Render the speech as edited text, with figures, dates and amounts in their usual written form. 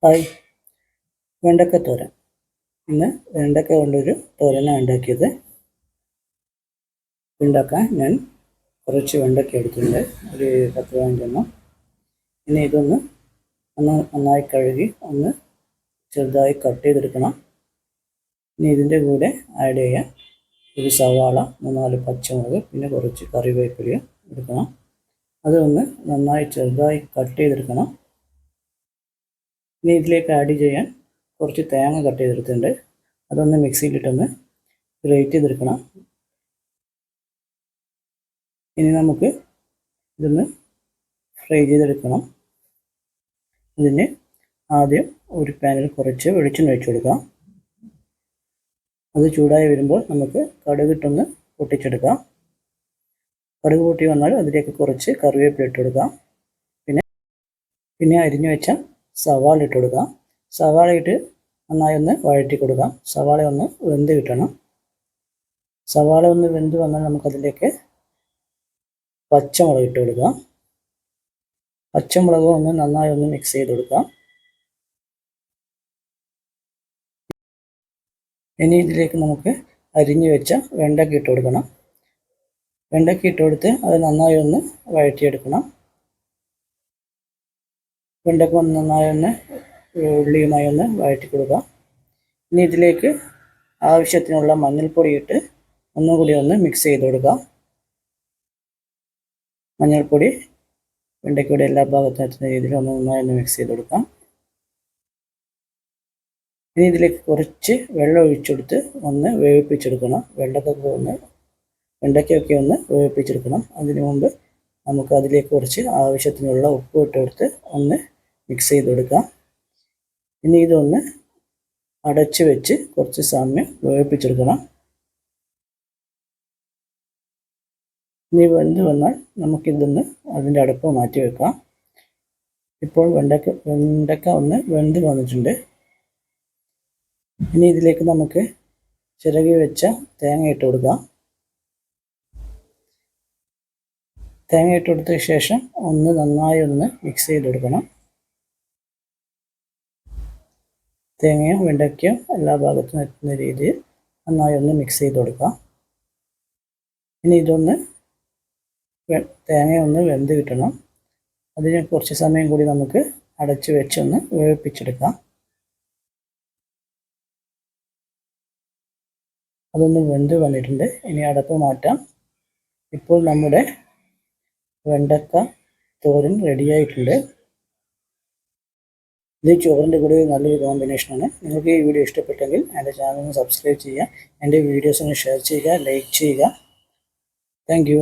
Hi, വെണ്ടക്ക തോരൻ. ഇന്ന് വെണ്ടക്ക കൊണ്ടൊരു തോരനാണ് ഉണ്ടാക്കിയത്. ഉണ്ടാക്കാൻ ഞാൻ കുറച്ച് വെണ്ടക്ക എടുത്തിട്ടുണ്ട്, ഒരു 10-15 ഇനി ഇതൊന്ന് നന്നായി കഴുകി ഒന്ന് ചെറുതായി കട്ട് ചെയ്തെടുക്കണം. ഇനി ഇതിൻ്റെ കൂടെ ആഡ് ചെയ്യാൻ ഒരു സവാള, 3-4 പച്ചമുളക്, പിന്നെ കുറച്ച് കറിവേപ്പില എടുക്കണം. അതൊന്ന് നന്നായി ചെറുതായി കട്ട് ചെയ്തെടുക്കണം. ഇനി ഇതിലേക്ക് ആഡ് ചെയ്യാൻ കുറച്ച് തേങ്ങ കട്ട് ചെയ്തെടുത്തിട്ടുണ്ട്. അതൊന്ന് മിക്സിയിലിട്ടൊന്ന് ഗ്രേറ്റ് ചെയ്തെടുക്കണം. ഇനി നമുക്ക് ഇതൊന്ന് ഫ്രൈ ചെയ്തെടുക്കണം. ഇതിന് ആദ്യം ഒരു പാനിൽ കുറച്ച് വെളിച്ചെണ്ണ ഒഴിച്ചു കൊടുക്കാം. അത് ചൂടായി വരുമ്പോൾ നമുക്ക് കടുകിട്ടൊന്ന് പൊട്ടിച്ചെടുക്കാം. കടുക് പൊട്ടി വന്നാൽ അതിലേക്ക് കുറച്ച് കറിവേപ്പില ഇട്ട് കൊടുക്കാം. പിന്നെ അരിഞ്ഞു വെച്ച സവാള ഇട്ട് കൊടുക്കാം. സവാള ഇട്ട് നന്നായി ഒന്ന് വഴറ്റി കൊടുക്കാം. സവാള ഒന്ന് വെന്ത് കിട്ടണം. സവാള ഒന്ന് വെന്ത് വന്നാൽ നമുക്കതിലേക്ക് പച്ചമുളക് ഇട്ട് കൊടുക്കാം. പച്ചമുളക് ഒന്ന് നന്നായി ഒന്ന് മിക്സ് ചെയ്ത് കൊടുക്കാം. ഇനി ഇതിലേക്ക് നമുക്ക് അരിഞ്ഞു വെച്ച വെണ്ടയ്ക്ക ഇട്ട് കൊടുക്കണം. വെണ്ടയ്ക്ക ഇട്ട് കൊടുത്ത് അത് നന്നായി ഒന്ന് വഴറ്റിയെടുക്കണം. വെണ്ടയ്ക്ക ഒന്ന് നന്നായി ഒന്ന് ഉള്ളിയുമായി ഒന്ന് വഴറ്റി കൊടുക്കാം. ഇനി ഇതിലേക്ക് ആവശ്യത്തിനുള്ള മഞ്ഞൾപ്പൊടി ഇട്ട് ഒന്നുകൂടി ഒന്ന് മിക്സ് ചെയ്ത് കൊടുക്കാം. മഞ്ഞൾപ്പൊടി വെണ്ടയ്ക്കയുടെ എല്ലാ ഭാഗത്തും എത്തുന്ന രീതിയിൽ ഒന്ന് നന്നായി ഒന്ന് മിക്സ് ചെയ്ത് കൊടുക്കാം. ഇനി ഇതിലേക്ക് കുറച്ച് വെള്ളം ഒഴിച്ചെടുത്ത് ഒന്ന് വേവിപ്പിച്ചെടുക്കണം. വെണ്ടയ്ക്കൊക്കെ ഒന്ന് വേവിപ്പിച്ചെടുക്കണം. അതിനു മുമ്പ് നമുക്ക് അതിലേക്ക് കുറച്ച് ആവശ്യത്തിനുള്ള ഉപ്പ് ഇട്ട് കൊടുത്ത് ഒന്ന് മിക്സ് ചെയ്ത് കൊടുക്കാം. ഇനി ഇതൊന്ന് അടച്ച് വെച്ച് കുറച്ച് സമയം വേവിപ്പിച്ചെടുക്കണം. ഇനി വെന്ത് വന്നാൽ നമുക്കിതൊന്ന് അതിൻ്റെ അടപ്പ് മാറ്റി വെക്കാം. ഇപ്പോൾ വെണ്ടക്ക ഒന്ന് വെന്ത് വന്നിട്ടുണ്ട്. ഇനി ഇതിലേക്ക് നമുക്ക് ചിരകി വെച്ച തേങ്ങ ഇട്ട് കൊടുക്കാം. തേങ്ങ ഇട്ട് കൊടുത്ത ശേഷം ഒന്ന് നന്നായി ഒന്ന് മിക്സ് ചെയ്ത് കൊടുക്കണം. തേങ്ങയും വെണ്ടയ്ക്കയും എല്ലാ ഭാഗത്തും എത്തുന്ന രീതിയിൽ നന്നായി ഒന്ന് മിക്സ് ചെയ്ത് കൊടുക്കാം. ഇനി ഇതൊന്ന് തേങ്ങ ഒന്ന് വെന്ത് കിട്ടണം. അതിന് കുറച്ച് സമയം കൂടി നമുക്ക് അടച്ച് വെച്ചൊന്ന് വേവിപ്പിച്ചെടുക്കാം. അതൊന്ന് വെന്ത് വന്നിട്ടുണ്ട്. ഇനി അടപ്പ് മാറ്റാം. ഇപ്പോൾ നമ്മുടെ വെണ്ടക്ക തോരൻ റെഡിയായിട്ടുണ്ട്. ഇത് ചോറിൻ്റെ കൂടെ നല്ലൊരു കോമ്പിനേഷനാണ്. നിങ്ങൾക്ക് ഈ വീഡിയോ ഇഷ്ടപ്പെട്ടെങ്കിൽ എൻ്റെ ചാനൽ ഒന്ന് സബ്സ്ക്രൈബ് ചെയ്യുക, എൻ്റെ വീഡിയോസ് ഒന്ന് ഷെയർ ചെയ്യുക, ലൈക്ക് ചെയ്യുക. Thank you.